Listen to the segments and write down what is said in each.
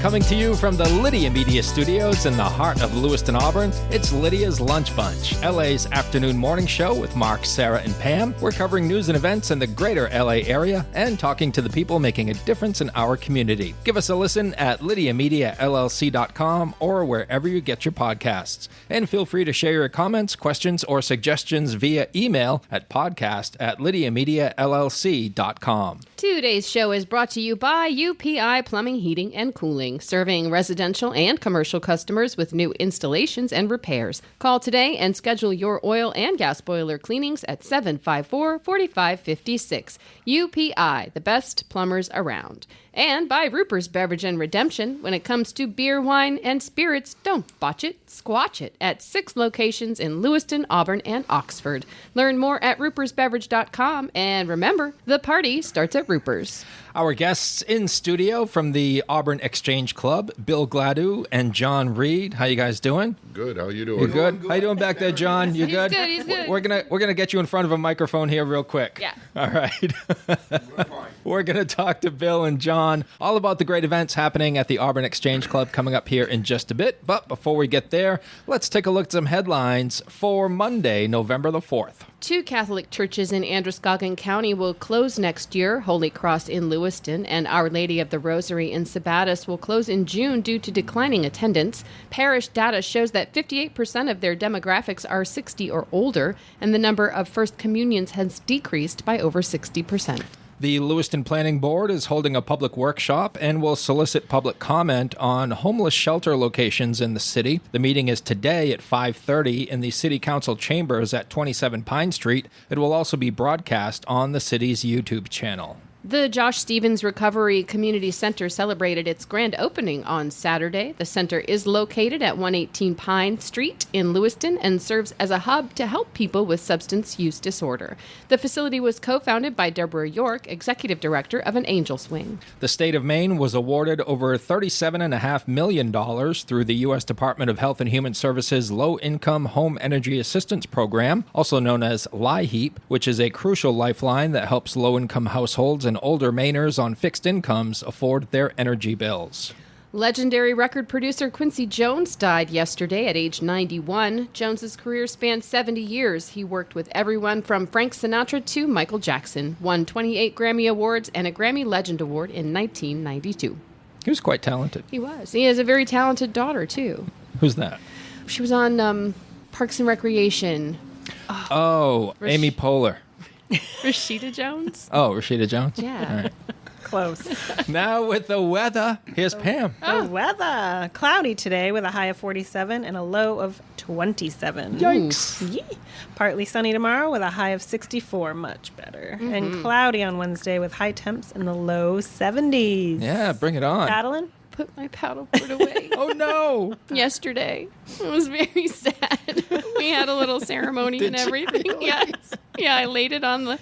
Coming to you from the Lydia Media Studios in the heart of Lewiston, Auburn, it's Lydia's Lunch Bunch, LA's afternoon morning show with Mark, Sarah, and Pam. We're covering news and events in the greater LA area and talking to the people making a difference in our community. Give us a listen at lydiamediallc.com or wherever you get your podcasts. And feel free to share your comments, questions, or suggestions via email at podcast@lydiamediallc.com. Today's show is brought to you by UPI Plumbing, Heating, and Cooling, serving residential and commercial customers with new installations and repairs. Call today and schedule your oil and gas boiler cleanings at 754-4556. UPI, the best plumbers around. And by Ruper's Beverage and Redemption. When it comes to beer, wine, and spirits, don't botch it, squatch it at 6 locations in Lewiston, Auburn, and Oxford. Learn more at rupersbeverage.com. And remember, the party starts at Ruper's. Our guests in studio from the Auburn Exchange Club, Bill Gladu and John Reid. How you guys doing? Good. How you doing? You good? How you doing back there, John? You good? He's good. We're gonna get you in front of a microphone here real quick. Yeah. All right. We're gonna talk to Bill and John all about the great events happening at the Auburn Exchange Club coming up here in just a bit. But before we get there, let's take a look at some headlines for Monday, November the 4th. 2 Catholic churches in Androscoggin County will close next year. Holy Cross in Lewiston and Our Lady of the Rosary in Sabattis will close in June due to declining attendance. Parish data shows that 58% of their demographics are 60 or older, and the number of First Communions has decreased by over 60%. The Lewiston Planning Board is holding a public workshop and will solicit public comment on homeless shelter locations in the city. The meeting is today at 5:30 in the City Council chambers at 27 Pine Street. It will also be broadcast on the city's YouTube channel. The Josh Stevens Recovery Community Center celebrated its grand opening on Saturday. The center is located at 118 Pine Street in Lewiston and serves as a hub to help people with substance use disorder. The facility was co-founded by Deborah York, executive director of An Angel's Wing. The state of Maine was awarded over $37.5 million through the U.S. Department of Health and Human Services Low-Income Home Energy Assistance Program, also known as LIHEAP, which is a crucial lifeline that helps low-income households and older Mainers on fixed incomes afford their energy bills. Legendary record producer Quincy Jones died yesterday at age 91. Jones's career spanned 70 years. He worked with everyone from Frank Sinatra to Michael Jackson, won 28 Grammy Awards and a Grammy Legend Award in 1992. He was quite talented. He was. He has a very talented daughter, too. Who's that? She was on Parks and Recreation. Oh, Amy Poehler. Rashida Jones? Oh, Rashida Jones? Yeah. All right. Close. Now with the weather, here's Pam. The weather. Cloudy today with a high of 47 and a low of 27. Yikes. Yee. Partly sunny tomorrow with a high of 64. Much better. And cloudy on Wednesday with high temps in the low 70s. Yeah, bring it on. Madeline? Put my paddleboard away. Oh, no. Yesterday. It was very sad. We had a little ceremony and everything. Yes. Yeah, I laid it on the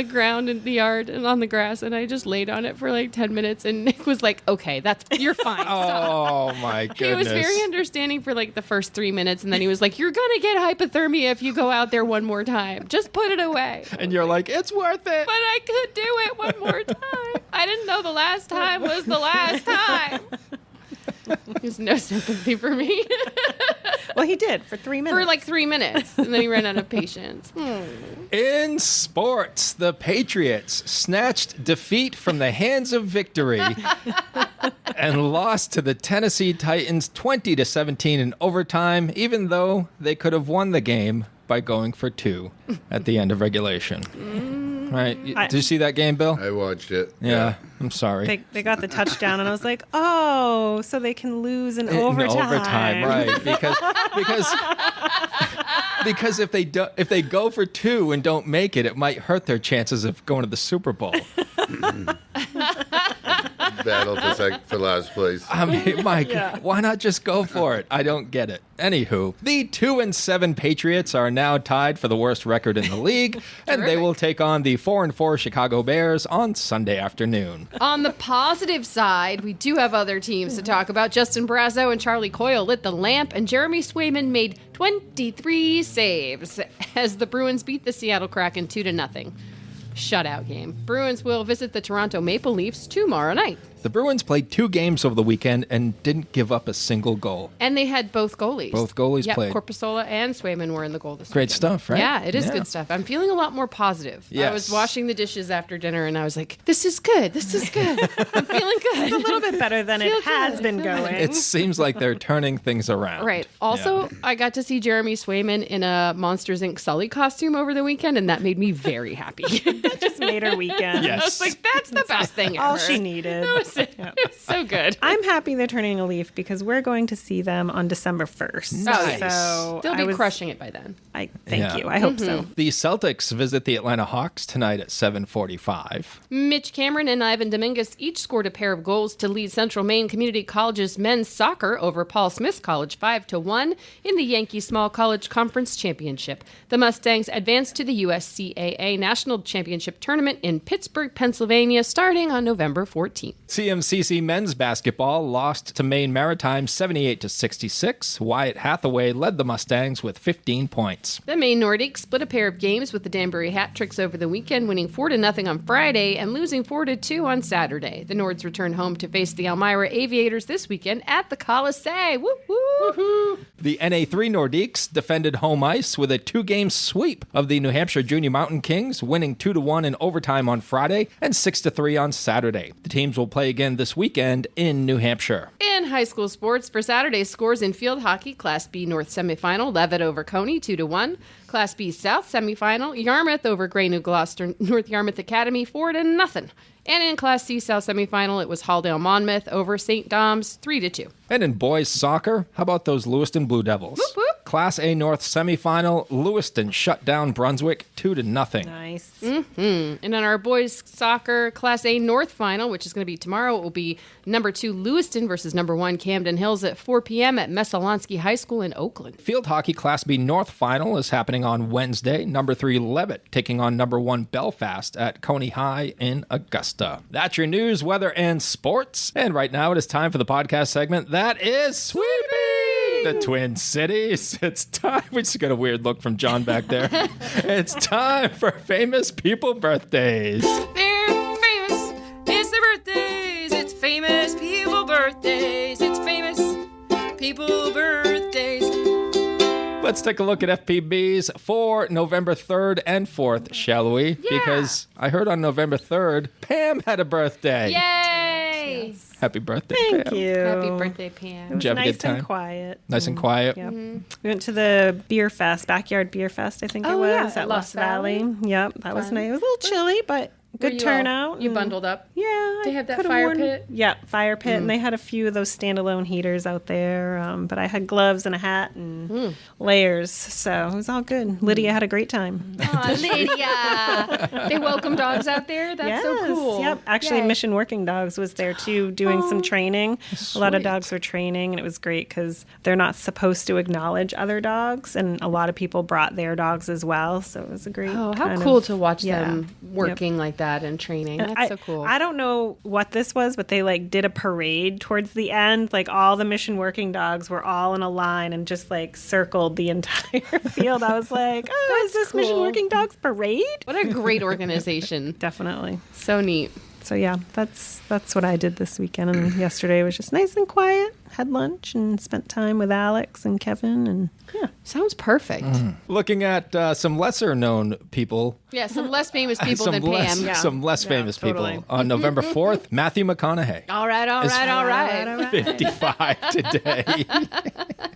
ground in the yard and on the grass, and I just laid on it for like 10 minutes, and Nick was like, okay, you're fine. Oh, my goodness. He was very understanding for like the first 3 minutes, and then he was like, you're going to get hypothermia if you go out there one more time. Just put it away. And you're like, it's worth it. But I could do it one more time. I didn't know the last time was the last time. There's no sympathy for me. Well, he did for 3 minutes. For like 3 minutes, and then he ran out of patience. In sports, the Patriots snatched defeat from the hands of victory and lost to the Tennessee Titans 20-17 in overtime, even though they could have won the game by going for 2 at the end of regulation. Right. Did you see that game, Bill? I watched it. Yeah. I'm sorry. They got the touchdown, and I was like, oh, so they can lose in overtime. In overtime, right. Because if they go for 2 and don't make it, it might hurt their chances of going to the Super Bowl. Battle for last place. I mean, Mike, why not just go for it? I don't get it. Anywho, the 2-7 Patriots are now tied for the worst record in the league, and they will take on the 4-4 Chicago Bears on Sunday afternoon. On the positive side, we do have other teams to talk about. Justin Brazo and Charlie Coyle lit the lamp, and Jeremy Swayman made 23 saves as the Bruins beat the Seattle Kraken 2-0. Shutout game. Bruins will visit the Toronto Maple Leafs tomorrow night. The Bruins played 2 games over the weekend and didn't give up a single goal. And they had both goalies. Both goalies yep, played. Corpusola and Swayman were in the goal this Great weekend. stuff, right? Yeah, it is good stuff. I'm feeling a lot more positive. Yes. I was washing the dishes after dinner, and I was like, this is good. This is good. I'm feeling good. It's a little bit better than it has been going. It seems like they're turning things around. Right. Also, I got to see Jeremy Swayman in a Monsters, Inc. Sully costume over the weekend, and that made me very happy. It just made her weekend. Yes. I was like, that's the best thing ever. All she needed. It was so good. I'm happy they're turning a leaf because we're going to see them on December 1st. Nice. So They'll be crushing it by then. Thank you. I hope so. The Celtics visit the Atlanta Hawks tonight at 7:45. Mitch Cameron and Ivan Dominguez each scored a pair of goals to lead Central Maine Community College's men's soccer over Paul Smith College 5-1 in the Yankee Small College Conference Championship. The Mustangs advanced to the USCAA National Championship Tournament in Pittsburgh, Pennsylvania, starting on November 14th. CMCC men's basketball lost to Maine Maritime 78-66. Wyatt Hathaway led the Mustangs with 15 points. The Maine Nordiques split a pair of games with the Danbury Hat Tricks over the weekend, winning 4-0 on Friday and losing 4-2 on Saturday. The Nords return home to face the Elmira Aviators this weekend at the Colisee. Woo woo! The NA3 Nordiques defended home ice with a 2-game sweep of the New Hampshire Junior Mountain Kings, winning 2-1 in overtime on Friday and 6-3 on Saturday. The teams will play again this weekend in New Hampshire. In high school sports, for Saturday's scores in field hockey, Class B North semifinal, Levitt over Coney 2-1. Class B South semifinal, Yarmouth over Grey New Gloucester North Yarmouth Academy 4-0. And in Class C South semifinal, it was Halldale Monmouth over St. Dom's 3-2. And in boys soccer, how about those Lewiston Blue Devils? Whoop, whoop. Class A North semifinal, Lewiston shut down Brunswick 2-0. Nice. And in our boys soccer Class A North final, which is going to be tomorrow, it will be number 2 Lewiston versus number 1 Camden Hills at 4 p.m. at Messalonsky High School in Oakland. Field hockey Class B North final is happening on Wednesday. Number 3 Levitt taking on number 1 Belfast at Coney High in Augusta. That's your news, weather, and sports. And right now it is time for the podcast segment that is Sweeping the Twin Cities. It's time. We just got a weird look from John back there. It's time for famous people birthdays. They're famous. It's their birthdays. It's famous people birthdays. It's famous people birthdays. Let's take a look at FPBs for November 3rd and 4th, shall we? Yeah. Because I heard on November 3rd, Pam had a birthday. Yay! Happy birthday, Thank Pam. you. Happy birthday, Pam. It was Did you have a nice good time? and quiet. Nice and quiet. Yep. We went to the beer fest, backyard beer fest, I think it Oh, was, yeah, at at Lost Lost Valley. Valley. Yep, that was Fun. nice. It was a little chilly, but Were good you all- turnout. You and- bundled up? Yeah. They I have that could've fire worn- pit? Yeah, fire pit. And they had a few of those standalone heaters out there. But I had gloves and a hat and layers. So it was all good. Lydia had a great time. Aw, Lydia. They welcome dogs out there? That's so Yes, cool. Yep. Actually, Yay. Mission Working Dogs was there too, doing some training. A lot of Sweet. dogs were training, and it was great because they're not supposed to acknowledge other dogs, and a lot of people brought their dogs as well. So it was a great. Oh, how kind cool of- to watch yeah. them working like that and training. And That's so cool. I don't know what this was, but they like did a parade towards the end. Like all the Mission Working Dogs were all in a line and just like circled the entire field. I was like, oh, is this Mission cool. Working Dogs parade? What a great organization. Definitely. So neat. So yeah, that's what I did this weekend. And yesterday was just nice and quiet. Had lunch and spent time with Alex and Kevin, and yeah. Sounds perfect. Looking at some lesser known people. Yeah, some less famous people some than less, Pam. some less Yeah, famous totally. people. On November 4th, Matthew McConaughey. All right, all Is- right, all right. 55 today.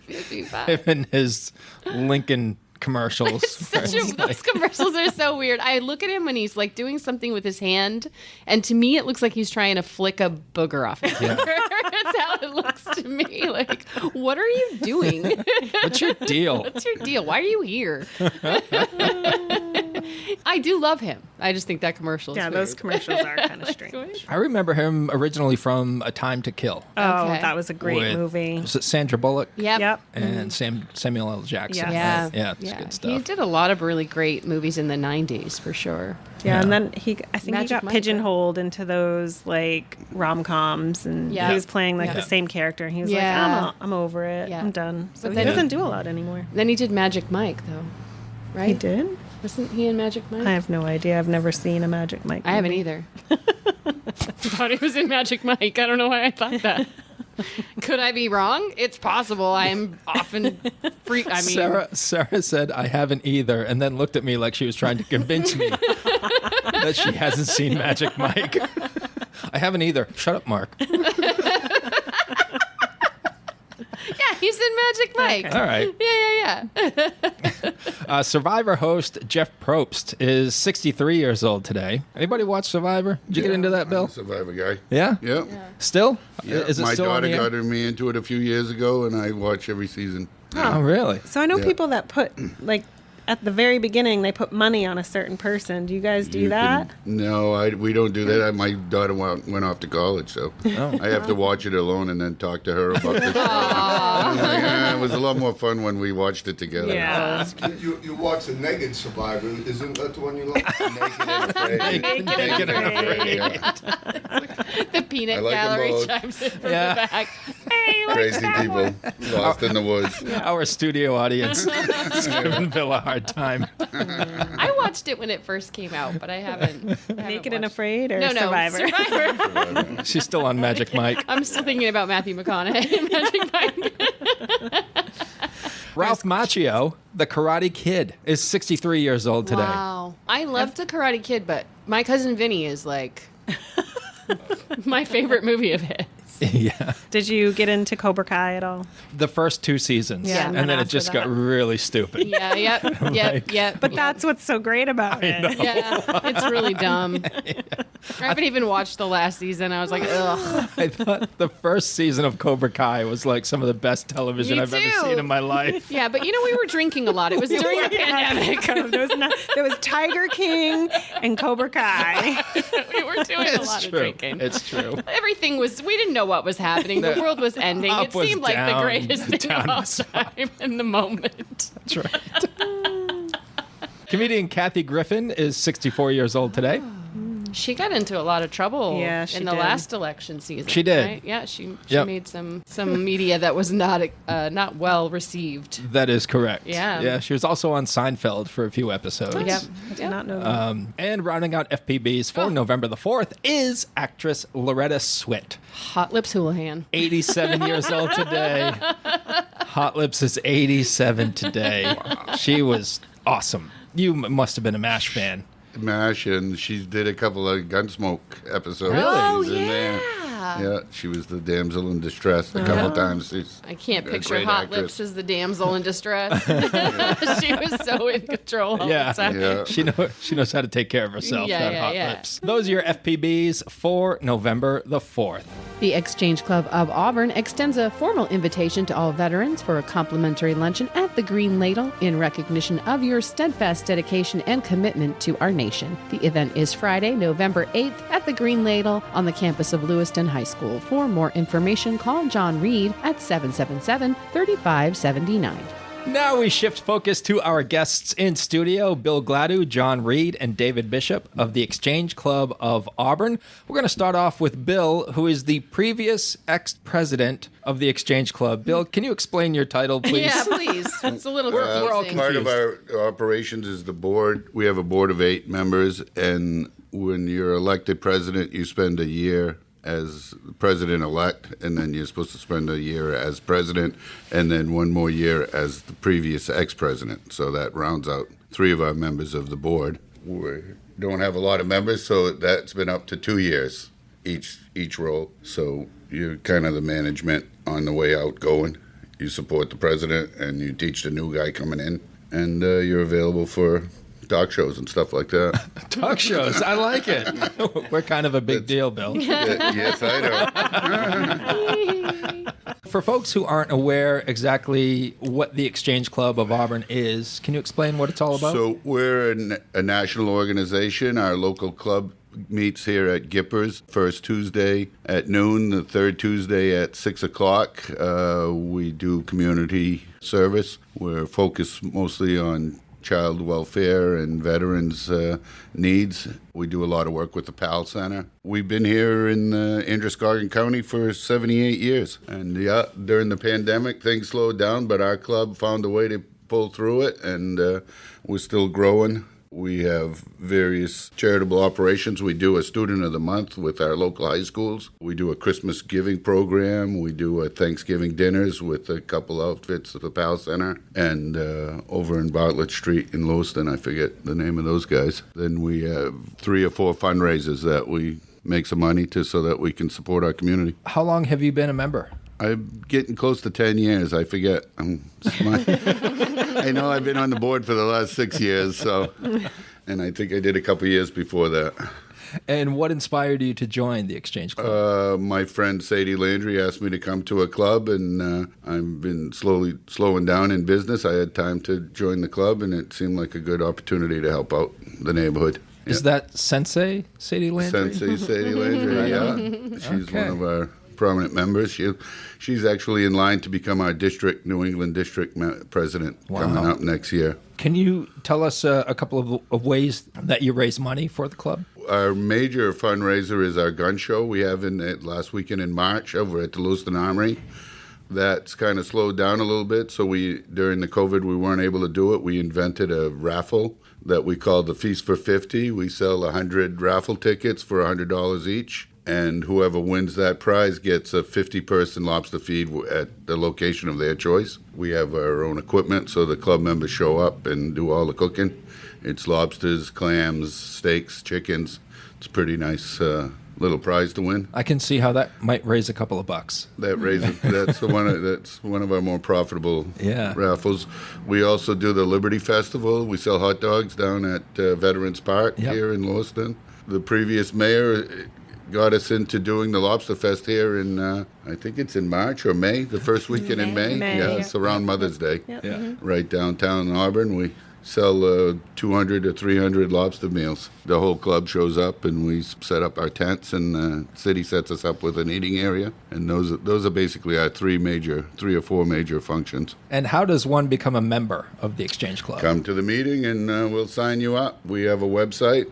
55. Him and his Lincoln commercials. Those commercials are so weird. I look at him when he's like doing something with his hand, and to me, it looks like he's trying to flick a booger off his finger. That's how it looks to me. Like, what are you doing? What's your deal? What's your deal? Why are you here? I do love him. I just think that commercial is Yeah, weird. those commercials are kind of strange. I remember him originally from A Time to Kill. Oh, Okay. that was a great with- movie. Was it Sandra Bullock? Yep. Yep. And Samuel L. Jackson. Yeah. right? Yeah, it's good He stuff. did a lot of really great movies in the 90s, for sure. Yeah, and then I think he Magic got Mike, pigeonholed into those like rom-coms, and Yeah. he was playing like Yeah. the same character. And he was Yeah. like, I'm over it. Yeah. I'm done. So But he then- doesn't do a lot anymore. Then he did Magic Mike, though, right? He did? Wasn't he in Magic Mike? I have no idea. I've never seen a Magic Mike. I haven't movie. either. thought he was in Magic Mike. I don't know why I thought that. Could I be wrong? It's possible. I'm often Sarah said, I haven't either, and then looked at me like she was trying to convince me that she hasn't seen Magic Mike. I haven't either. Shut up, Mark. Yeah, he's in Magic Mike. Okay. All right. Yeah. Survivor host Jeff Probst is 63 years old today. Anybody watch Survivor? Did you get into that, Bill? I'm a Survivor guy. Yeah? Yep. Still? Yeah. Is it My still on daughter the air? got me into it a few years ago, and I watch every season. Oh, really? So I know Yeah. people that put, like, at the very beginning, they put money on a certain person. Do you guys do that? No, we don't do that. My daughter went off to college, so I have to watch it alone and then talk to her about the show. Yeah, it was a lot more fun when we watched it together. Yeah. You watch the Naked Survivor. Isn't that the one you like? Naked and afraid. Yeah. The peanut I like 'em gallery both. chimes in from Yeah. the back. Hey, what's Crazy that people one? lost in the woods. Our studio audience is giving Bill a hard time. I watched it when it first came out, but I haven't Naked and watched- Afraid or No, Survivor? Survivor. She's still on Magic Mike. I'm still thinking about Matthew McConaughey. Magic Mike. Ralph Macchio, the Karate Kid, is 63 years old today. Wow. I loved The Karate Kid, but My Cousin Vinny is like my favorite movie of his. Yeah. Did you get into Cobra Kai at all? The first 2 seasons. Yeah. And then it After just got that. really stupid. Yeah, yep. But that's what's so great about it. Yeah, it's really dumb. I haven't even watched the last season. I was like, ugh. I thought the first season of Cobra Kai was like some of the best television Me I've ever too. seen in my life. Yeah, but we were drinking a lot. It was during the pandemic. There was Tiger King and Cobra Kai. We were doing a lot of drinking. It's true. Everything was, we didn't know what was happening. The world was ending. Up It was seemed like the down, greatest thing down of all was time in the moment. That's right. Comedian Kathy Griffin is 64 years old today. She got into a lot of trouble Yeah, she in the did. last election season. She did. Right? Yeah, she Yep. made some media that was not well received. That is correct. Yeah. Yeah, she was also on Seinfeld for a few episodes. Yep. I did not know that. And rounding out FPBs for November the 4th is actress Loretta Swit. Hot Lips Houlihan. 87 years old today. Hot Lips is 87 today. She was awesome. You must have been a MASH fan. MASH, and she did a couple of Gunsmoke episodes. Really? Oh, in there. Yeah, she was the damsel in distress a couple times. She's I can't a picture great Hot actress. Lips as the damsel in distress. She was so in control all Yeah. the time. Yeah. She knows how to take care of herself, Yeah, that yeah, Hot yeah. Lips. Those are your FPBs for November the 4th. The Exchange Club of Auburn extends a formal invitation to all veterans for a complimentary luncheon at the Green Ladle in recognition of your steadfast dedication and commitment to our nation. The event is Friday, November 8th at the Green Ladle on the campus of Lewiston High School. For more information, call John Reid at 777-3579. Now we shift focus to our guests in studio, Bill Gladu, John Reid, and David Bishop of the Exchange Club of Auburn. We're going to start off with Bill, who is the previous ex-president of the Exchange Club. Bill, can you explain your title, please? Yeah, please. It's a little We're all confusing. Part of our operations is the board. We have a board of 8 members, and when you're elected president, you spend a year as president-elect, and then you're supposed to spend a year as president, and then one more year as the previous ex-president. So that rounds out 3 of our members of the board. We don't have a lot of members, so that's been up to 2 years each role. So you're kind of the management on the way out going. You support the president, and you teach the new guy coming in, and you're available for talk shows and stuff like that. Talk shows. I like it. We're kind of a big deal, Bill. Yes, I know. For folks who aren't aware exactly what the Exchange Club of Auburn is, can you explain what it's all about? So we're a national organization. Our local club meets here at Gippers, first Tuesday at noon, the third Tuesday at 6 o'clock. We do community service. We're focused mostly on child welfare and veterans' needs. We do a lot of work with the PAL Center. We've been here in Androscoggin County for 78 years. And during the pandemic, things slowed down, but our club found a way to pull through it, and we're still growing. We have various charitable operations. We do a Student of the Month with our local high schools. We do a Christmas giving program. We do a Thanksgiving dinners with a couple outfits at the Pal Center. And over in Bartlett Street in Lewiston, I forget the name of those guys. Then we have 3 or 4 fundraisers that we make some money to so that we can support our community. How long have you been a member? I'm getting close to 10 years. I forget. I know I've been on the board for the last 6 years, so, and I think I did a couple years before that. And what inspired you to join the Exchange Club? My friend Sadie Landry asked me to come to a club, and I've been slowing down in business. I had time to join the club, and it seemed like a good opportunity to help out the neighborhood. Is that Sensei Sadie Landry? Sensei Sadie Landry, yeah. She's one of our prominent members. She's actually in line to become our New England district president coming up next year. Can you tell us a couple of ways that you raise money for the club? Our major fundraiser is our gun show we have last weekend in March over at the Lewiston Armory. That's kind of slowed down a little bit, so during the COVID we weren't able to do it. We invented a raffle that we call the Feast for 50. We sell 100 raffle tickets for $100 each. And whoever wins that prize gets a 50-person lobster feed at the location of their choice. We have our own equipment, so the club members show up and do all the cooking. It's lobsters, clams, steaks, chickens. It's a pretty nice little prize to win. I can see how that might raise a couple of bucks. That's one of our more profitable raffles. We also do the Liberty Festival. We sell hot dogs down at Veterans Park here in Lewiston. The previous mayor got us into doing the Lobster Fest here in, I think it's in March or May, the first weekend in May. It's around Mother's Day. Right downtown in Auburn. We sell 200 to 300 lobster meals. The whole club shows up, and we set up our tents, and the city sets us up with an eating area. And those are basically our 3 or 4 major functions. And how does one become a member of the Exchange Club? Come to the meeting, and we'll sign you up. We have a website.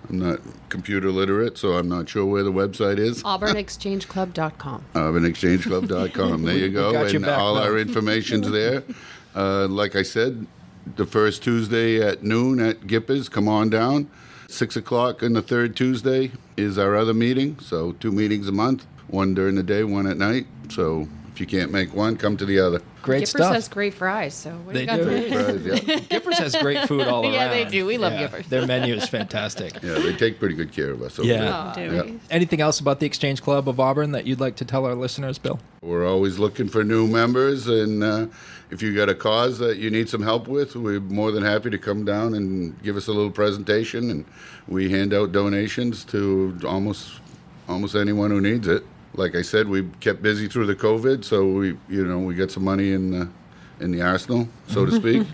I'm not computer literate, so I'm not sure where the website is. AuburnExchangeClub.com. AuburnExchangeClub.com. There you go. And all our information's there. Like I said, the first Tuesday at noon at Gipper's. Come on down. 6 o'clock on the third Tuesday is our other meeting. So 2 meetings a month, 1 during the day, 1 at night. So if you can't make one, come to the other. Great Gippers stuff. has great fries, so what They do you got do. for me? Gippers has great food all around. Yeah, they do. We love Gippers. Their menu is fantastic. Yeah, they take pretty good care of us over there. Anything else about the Exchange Club of Auburn that you'd like to tell our listeners, Bill? We're always looking for new members, and if you got a cause that you need some help with, we're more than happy to come down and give us a little presentation, and we hand out donations to almost anyone who needs it. Like I said, we kept busy through the COVID, so we got some money in the arsenal, so to speak.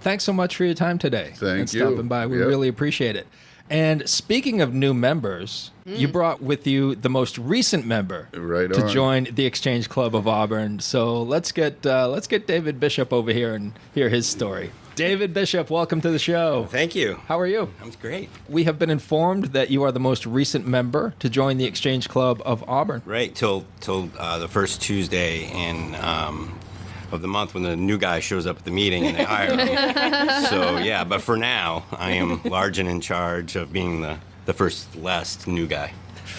Thanks so much for your time today. Thank you. Stopping by. We really appreciate it. And speaking of new members, you brought with you the most recent member to join the Exchange Club of Auburn. So let's get David Bishop over here and hear his story. David Bishop, welcome to the show. Thank you. How are you? I'm great. We have been informed that you are the most recent member to join the Exchange Club of Auburn. Right, till the first Tuesday of the month when the new guy shows up at the meeting and they hire him. So, yeah, but for now, I am large and in charge of being the first last new guy.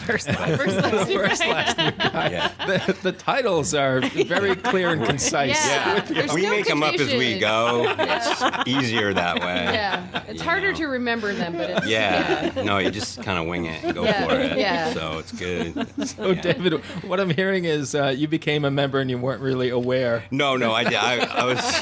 First last new guy. Yeah. The titles are very clear and concise. Yeah. We make them up as we go. It's easier that way. Yeah. It's harder to remember them, but it's... No, you just kind of wing it and go for it. Yeah. So it's good. So, David, what I'm hearing is you became a member and you weren't really aware. No, I was,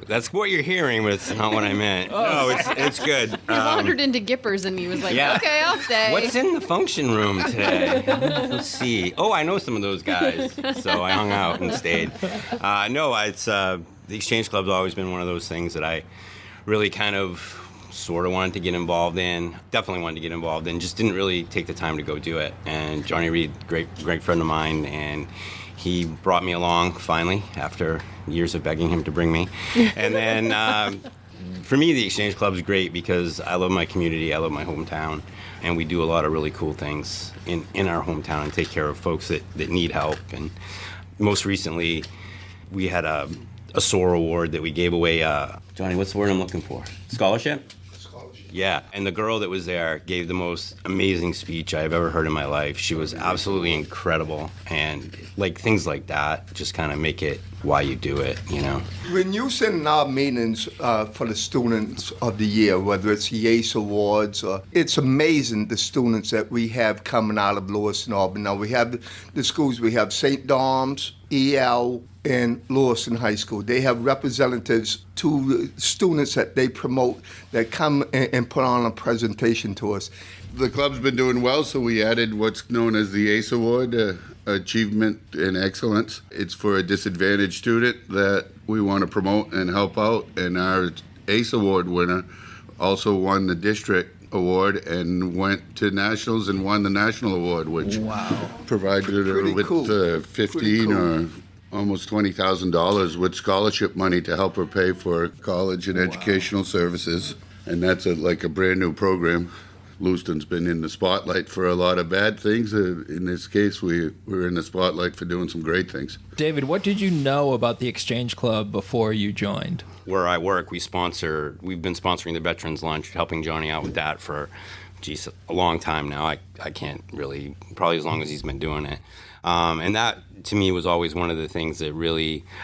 that's what you're hearing, but it's not what I meant. No, it's good. He wandered into Gippers and he was like, okay, I'll stay. What's in the function room today? Let's see. Oh, I know some of those guys. So I hung out and stayed. It's the Exchange Club's always been one of those things that I really kind of sort of wanted to get involved in. Definitely wanted to get involved in. Just didn't really take the time to go do it. And Johnny Reid, great friend of mine, and he brought me along finally after years of begging him to bring me. And then for me, the Exchange Club is great because I love my community. I love my hometown. And we do a lot of really cool things in our hometown and take care of folks that need help. And most recently, we had a SOAR award that we gave away. Johnny, what's the word I'm looking for? Scholarship? Yeah, and the girl that was there gave the most amazing speech I've ever heard in my life. She was absolutely incredible, and like things like that just kind of make it why you do it, you know. When you send in our meetings for the students of the year, whether it's the ACE Awards, it's amazing the students that we have coming out of Lewiston, Auburn. Now we have the schools, we have St. Dom's, EL, and Lewiston High School. They have representatives to students that they promote that come and put on a presentation to us. The club's been doing well, so we added what's known as the ACE Award, Achievement and Excellence. It's for a disadvantaged student that we want to promote and help out. And our ACE Award winner also won the district award and went to nationals and won the national award, which provided her with cool. 15 or almost $20,000 with scholarship money to help her pay for college and educational services. And that's like a brand new program. Lewiston's been in the spotlight for a lot of bad things. In this case, we're in the spotlight for doing some great things. David, what did you know about the Exchange Club before you joined? Where I work, we've been sponsoring the Veterans Lunch, helping Johnny out with that for, a long time now. I can't really, probably as long as he's been doing it. And that, to me, was always one of the things that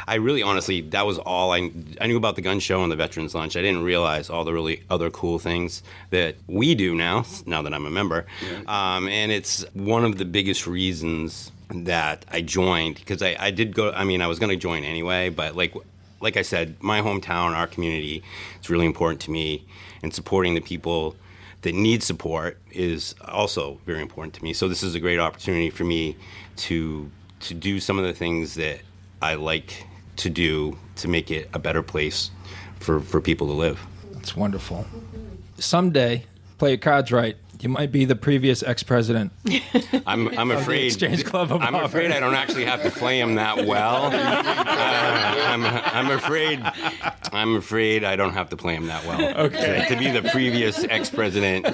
I really honestly, that was all I knew about the gun show and the Veterans Lunch. I didn't realize all the really other cool things that we do now that I'm a member. Yeah. And it's one of the biggest reasons that I joined, because I did go, I was going to join anyway, but like I said, my hometown, our community, it's really important to me, and supporting the people that need support is also very important to me. So this is a great opportunity for me to do some of the things that I like to do to make it a better place for people to live. That's wonderful. Someday, play your cards right, you might be the previous ex-president. I'm afraid. Exchange Club of I'm Auburn. afraid I don't actually have to play him that well. I'm afraid I don't have to play him that well. Okay. To be the previous ex-president.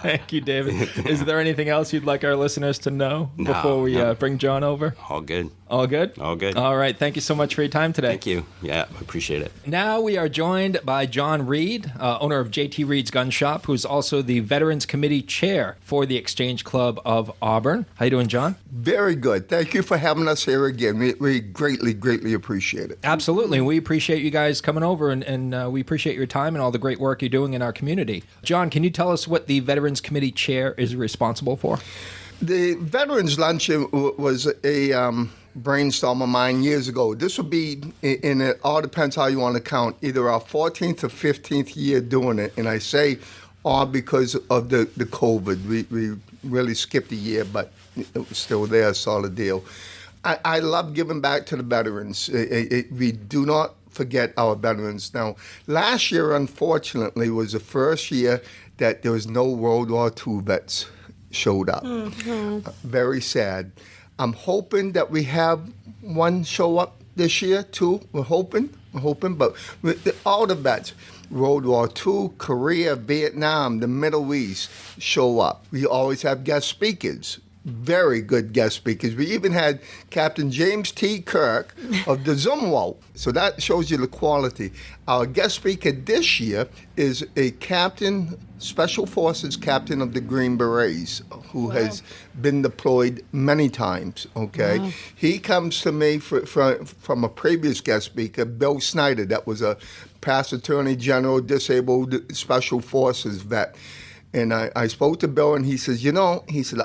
Thank you, David. Is there anything else you'd like our listeners to know before we bring John over? All good. All good? All good. All right. Thank you so much for your time today. Thank you. Yeah, I appreciate it. Now we are joined by John Reid, owner of JT Reid's Gun Shop, who's also the Veterans Committee Chair for the Exchange Club of Auburn. How you doing, John? Very good. Thank you for having us here again. We greatly, greatly appreciate it. Absolutely. We appreciate you guys coming over, and we appreciate your time and all the great work you're doing in our community. John, can you tell us what the Veterans Committee Chair is responsible for? The Veterans Luncheon was a brainstorm of mine years ago. This will be, and it all depends how you want to count, either our 14th or 15th year doing it. And I say all because of the COVID. We really skipped a year, but it was still there, solid deal. I love giving back to the veterans. We do not forget our veterans. Now, last year, unfortunately, was the first year that there was no World War II vets showed up. Mm-hmm. Very sad. I'm hoping that we have one show up this year, too. We're hoping, but with all the vets, World War II, Korea, Vietnam, the Middle East, show up. We always have guest speakers, very good guest speakers. We even had Captain James T. Kirk of the Zumwalt. So that shows you the quality. Our guest speaker this year is a captain, Special Forces captain of the Green Berets, who has been deployed many times, okay? Wow. He comes to me from a previous guest speaker, Bill Snyder, that was a past Attorney General, disabled Special Forces vet. And I spoke to Bill, and he says,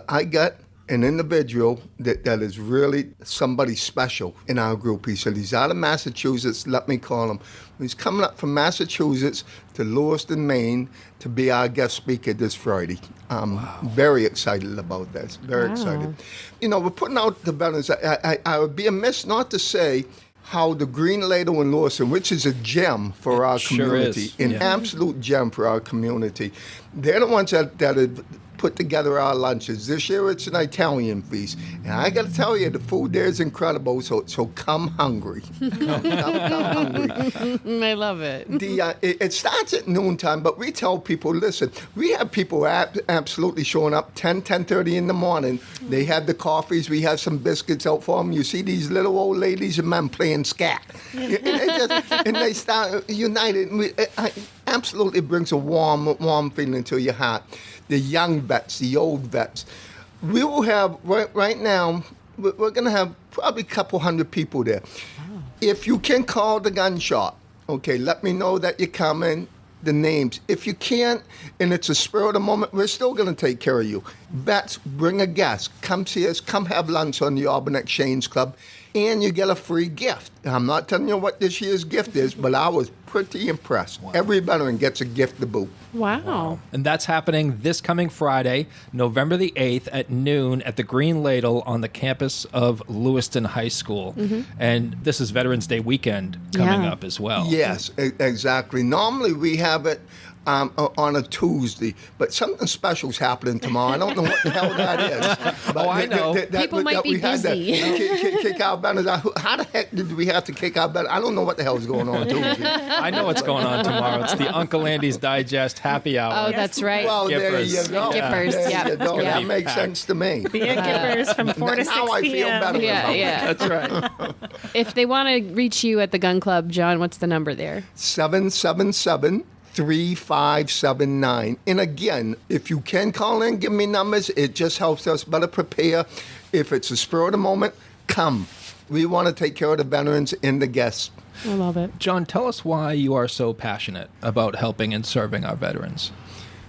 I got an individual that is really somebody special in our group. He said, he's out of Massachusetts, let me call him. He's coming up from Massachusetts to Lewiston, Maine, to be our guest speaker this Friday. I'm very excited about this, very excited. We're putting out the veterans. I would be amiss not to say how the Green Ladle in Lewiston, which is a gem for our community, sure is. An absolute gem for our community. They're the ones that have put together our lunches. This year it's an Italian feast. And I got to tell you, the food there is incredible, so come hungry. Come hungry. I love it. It starts at noontime, but we tell people, listen, we have people absolutely showing up 10:30 in the morning. They have the coffees. We have some biscuits out for them. You see these little old ladies and men playing scat. And they start united. It absolutely brings a warm feeling to your heart. The young vets, the old vets. We will have, right now, we're going to have probably a couple hundred people there. Oh. If you can call the gun shop, okay, let me know that you're coming, the names. If you can't, and it's a spur of the moment, we're still going to take care of you. Vets, bring a guest. Come see us. Come have lunch on the Auburn Exchange Club. And you get a free gift. I'm not telling you what this year's gift is, but I was pretty impressed. Wow. Every veteran gets a gift to boot. Wow. And that's happening this coming Friday, November the 8th at noon at the Green Ladle on the campus of Lewiston High School. Mm-hmm. And this is Veterans Day weekend coming up as well. Yes, exactly. Normally we have it on a Tuesday, but something special's happening tomorrow. I don't know what the hell that is. But I know. People might be busy. Kick our banners out. How the heck did we have to kick our banners? I don't know what the hell is going on Tuesday. I know what's going on tomorrow. It's the Uncle Andy's Digest Happy Hour. Oh, that's right. Well, there you go. Gippers, There you go. That makes sense to me. Be at Gippers from 4 to 6 p.m. Now I feel better about it. That's right. If they want to reach you at the gun club, John, what's the number there? 777-3579. And again, if you can call in, give me numbers. It just helps us better prepare. If it's a spur of the moment, come. We want to take care of the veterans and the guests. I love it. John, tell us why you are so passionate about helping and serving our veterans.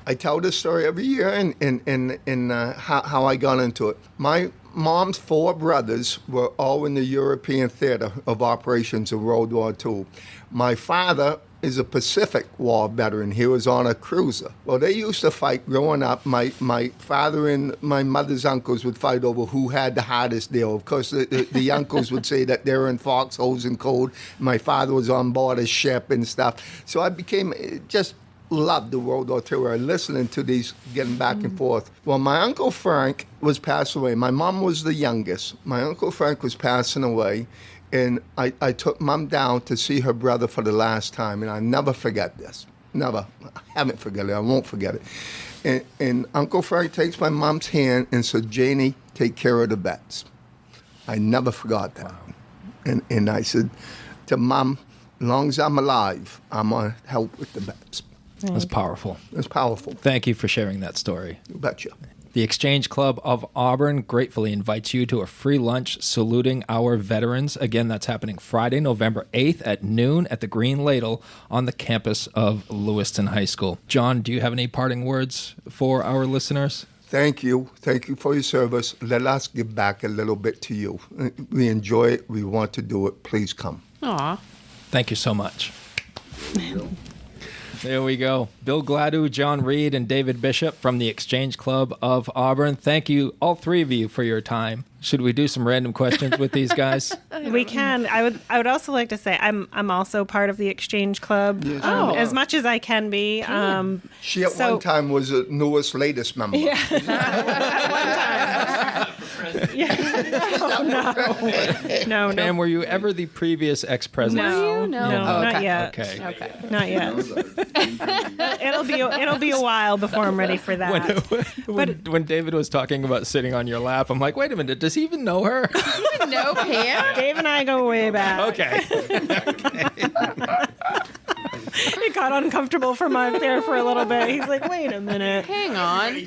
I tell this story every year and how I got into it. My mom's 4 brothers were all in the European theater of operations of World War II. My father is a Pacific War veteran. He was on a cruiser. Well, they used to fight growing up. My father and my mother's uncles would fight over who had the hardest deal. Of course, the uncles would say that they were in foxholes and cold. My father was on board a ship and stuff. So I just loved the World War II era, listening to these getting back and forth. Well, my Uncle Frank was passed away. My mom was the youngest. My Uncle Frank was passing away. And I took Mom down to see her brother for the last time, and I never forget this. Never. I haven't forgotten it. I won't forget it. And Uncle Frank takes my mom's hand and said, Janie, take care of the vets. I never forgot that. Wow. And I said to Mom, as long as I'm alive, I'm going to help with the vets. That's powerful. It's powerful. Thank you for sharing that story. You betcha. The Exchange Club of Auburn gratefully invites you to a free lunch saluting our veterans. Again, that's happening Friday, November 8th at noon at the Green Ladle on the campus of Lewiston High School. John, do you have any parting words for our listeners? Thank you. Thank you for your service. Let us give back a little bit to you. We enjoy it. We want to do it. Please come. Aw. Thank you so much. There we go. Bill Gladu, John Reid, and David Bishop from the Exchange Club of Auburn. Thank you, all 3 of you, for your time. Should we do some random questions with these guys? We can. I would also like to say I'm also part of the Exchange Club, yes. As much as I can be. She at one time was the newest, latest member. Yeah. At one time. No. Pam, were you ever the previous ex-president? No, not yet. Okay. Not yet. It'll be a while before I'm ready for that. When David was talking about sitting on your lap, I'm like, wait a minute, does he even know her? No, Pam? Dave and I go way back. Okay. It got uncomfortable for Mark there for a little bit. He's like, wait a minute. Hang on.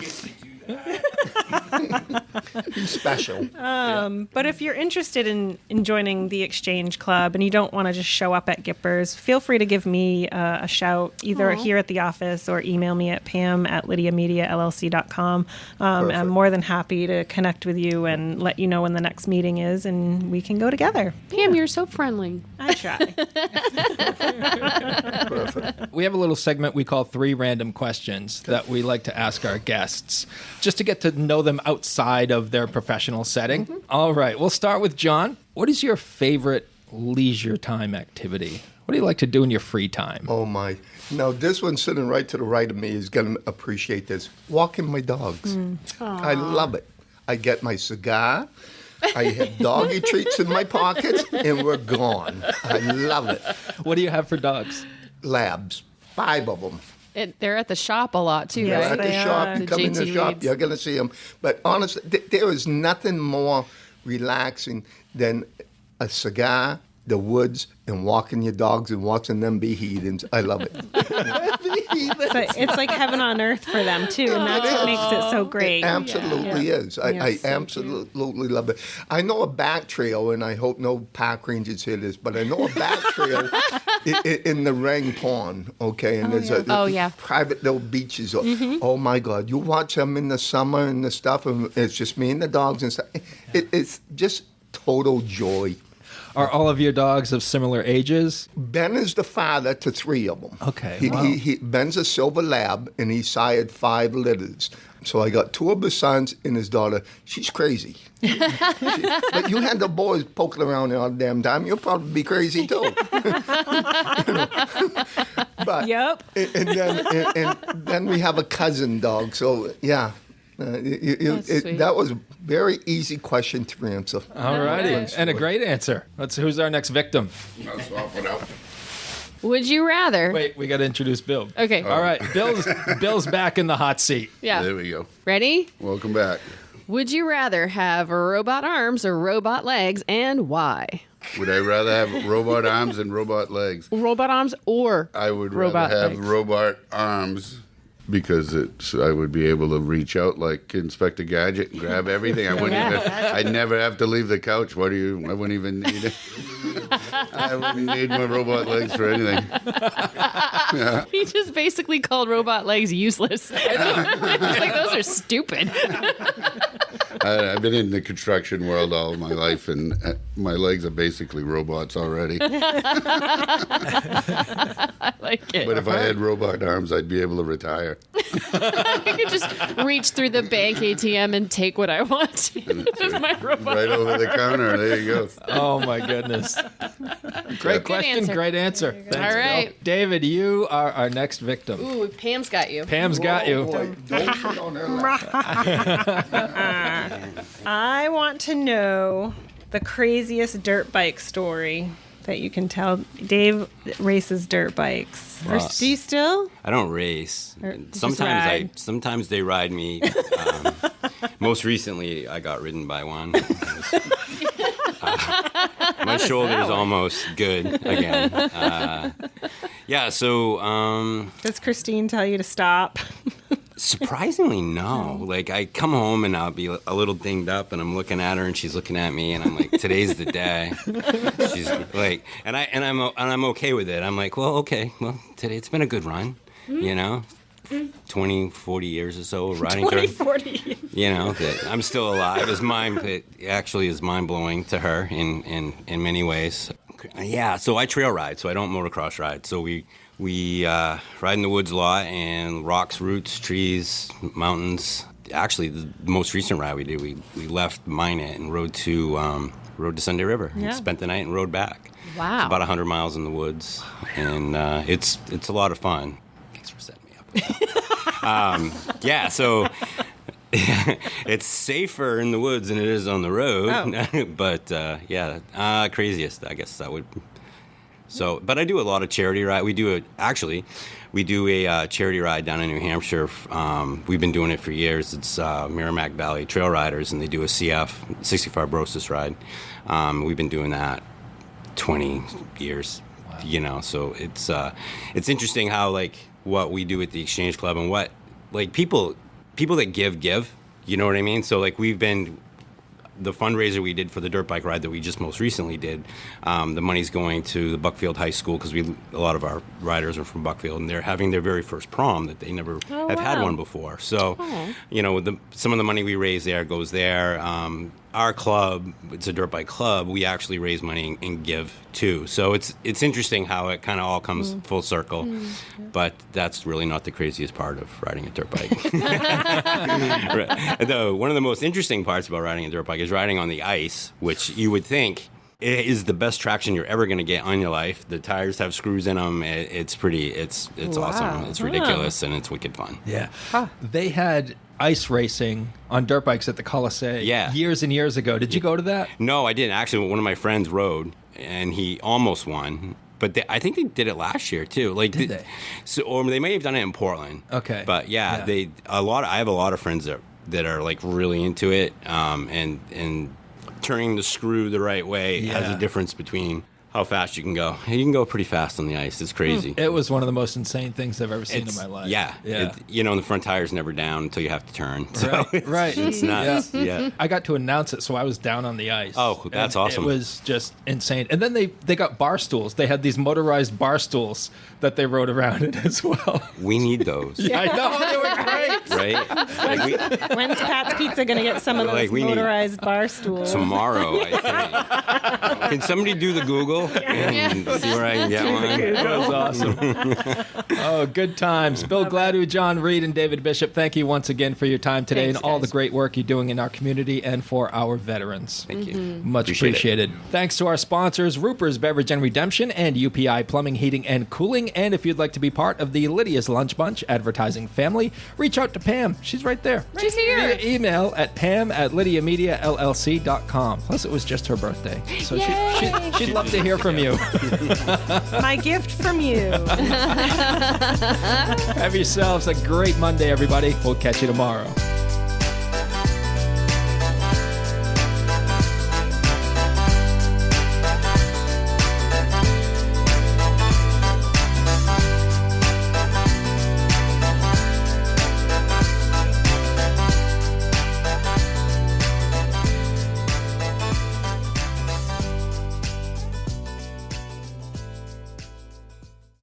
He's special. But if you're interested in joining the Exchange Club and you don't want to just show up at Gippers, feel free to give me a shout either here at the office or email me at pam@lydiamediallc.com. I'm more than happy to connect with you and let you know when the next meeting is, and we can go together. Pam, you're so friendly. I try. Perfect. We have a little segment we call 3 Random Questions that we like to ask our guests, just to get to know them outside of their professional setting. Mm-hmm. All right, we'll start with John. What is your favorite leisure time activity? What do you like to do in your free time? Oh, my. Now, this one sitting right to the right of me is going to appreciate this. Walking my dogs. I love it. I get my cigar. I have doggy treats in my pockets, and we're gone. I love it. What do you have for dogs? Labs. 5 of them. They're at the shop a lot, too, They're right? at the they shop. are. You come in the JT shop, Leeds. you're going to see them. But honestly, there is nothing more relaxing than a cigar, the woods, and walking your dogs and watching them be heathens. I love it. It's like heaven on earth for them too, and that's what makes it so great. It absolutely is. I so absolutely love it. I know a back trail, and I hope no park rangers hear this, but I know a back trail in the Rang Pond, okay? And there's private little beaches. Oh, my God. You watch them in the summer and the stuff, and it's just me and the dogs and stuff. It's just total joy. Are all of your dogs of similar ages? Ben is the father to 3 of them. Okay, wow. Ben's a silver lab, and he sired 5 litters. So I got 2 of his sons and his daughter. She's crazy. But you had the boys poking around there all the damn time. You'll probably be crazy, too. But, Yep. And then we have a cousin dog. So, yeah. Sweet. That was a very easy question to answer. All righty. And a great answer. Who's our next victim? I'll swap it out. Would you rather? Wait, we got to introduce Bill. Okay. All right. Bill's back in the hot seat. Yeah. There we go. Ready? Welcome back. Would you rather have robot arms or robot legs, and why? Would I rather have robot arms and robot legs? Robot arms or I would robot rather have legs? robot arms because I would be able to reach out like Inspector Gadget and grab everything. I'd never have to leave the couch. I wouldn't even need it. I wouldn't need my robot legs for anything. He just basically called robot legs useless. It's like, those are stupid. I've been in the construction world all of my life, and my legs are basically robots already. I like it. But if I had robot arms, I'd be able to retire. I could just reach through the bank ATM and take what I want with my robot. Right over the counter. There you go. Oh, my goodness. Great question. answer. Great answer. Thanks, All right. Bill. David, you are our next victim. Ooh, Pam's got you. Pam's got you. Boy, don't sit on her lap. I want to know the craziest dirt bike story that you can tell. Dave races dirt bikes. Or Wow. do you still? I don't race. Or just Sometimes ride? sometimes they ride me. Most recently, I got ridden by one. My shoulder's almost good again. Yeah. So. Does Christine tell you to stop? Surprisingly, no. Like, I come home and I'll be a little dinged up, and I'm looking at her, and she's looking at me, and I'm like, "Today's the day." She's like, and I'm okay with it. I'm like, "Well, okay. Well, today it's been a good run, you know, 20, 40 years or so of riding 20, dirt. 40. You know, that I'm still alive. It actually is mind blowing to her in many ways. Yeah. So I trail ride. So I don't motocross ride. So we ride in the woods a lot, and rocks, roots, trees, mountains. Actually, the most recent ride we did, we left Minot and rode to Sunday River. Yeah. And spent the night and rode back. Wow. It's about 100 miles in the woods, and it's a lot of fun. Thanks for setting me up. Yeah, so it's safer in the woods than it is on the road. Oh. But craziest, I guess that would. So, but I do a lot of charity ride. We do a charity ride down in New Hampshire. We've been doing it for years. It's Merrimack Valley Trail Riders, and they do a CF 65 Fibrosis ride. We've been doing that 20 years. Wow. You know, so it's interesting how like what we do at the Exchange Club and what like people that give. You know what I mean? So like the fundraiser we did for the dirt bike ride that we just most recently did, the money's going to the Buckfield High School because a lot of our riders are from Buckfield, and they're having their very first prom that they never have had one before. So, you know, some of the money we raise there goes there. Our club, it's a dirt bike club, we actually raise money and give too. So it's interesting how it kind of all comes full circle. But that's really not the craziest part of riding a dirt bike. Though one of the most interesting parts about riding a dirt bike is riding on the ice, which you would think it is the best traction you're ever going to get on your life. The tires have screws in them. It's awesome. It's ridiculous, and it's wicked fun. Yeah. They had ice racing on dirt bikes at the Coliseum years and years ago. Did you go to that? No, I didn't. Actually, one of my friends rode, and he almost won. But I think they did it last year too. Like, did they? So, or they may have done it in Portland. Okay. But I have a lot of friends that are like really into it, and turning the screw the right way has a difference between how fast you can go. You can go pretty fast on the ice. It's crazy. It was one of the most insane things I've ever seen in my life. Yeah. The front tire's never down until you have to turn. So right. It's nuts. Yeah. I got to announce it, so I was down on the ice. Oh, that's awesome. It was just insane. And then they got bar stools. They had these motorized bar stools that they rode around in as well. We need those. Yeah, I know. They were great. Right? When's Pat's Pizza going to get some of those motorized bar stools? Tomorrow, I think. Can somebody do the Google and see where I can get one? That was awesome. Oh, good times. Bill Gladu, John Reid, and David Bishop, thank you once again for your time today. Thanks, and all guys. the great work you're doing in our community and for our veterans. Thank you. Much appreciated. Thanks to our sponsors, Ruper's Beverage and Redemption and UPI Plumbing, Heating, and Cooling. And if you'd like to be part of the Lydia's Lunch Bunch advertising family, reach out to Pam. She's right there. She's here. Via email at pam@lydiamediallc.com. Plus, it was just her birthday. So she'd love to hear from you. My gift from you. Have yourselves a great Monday, everybody. We'll catch you tomorrow.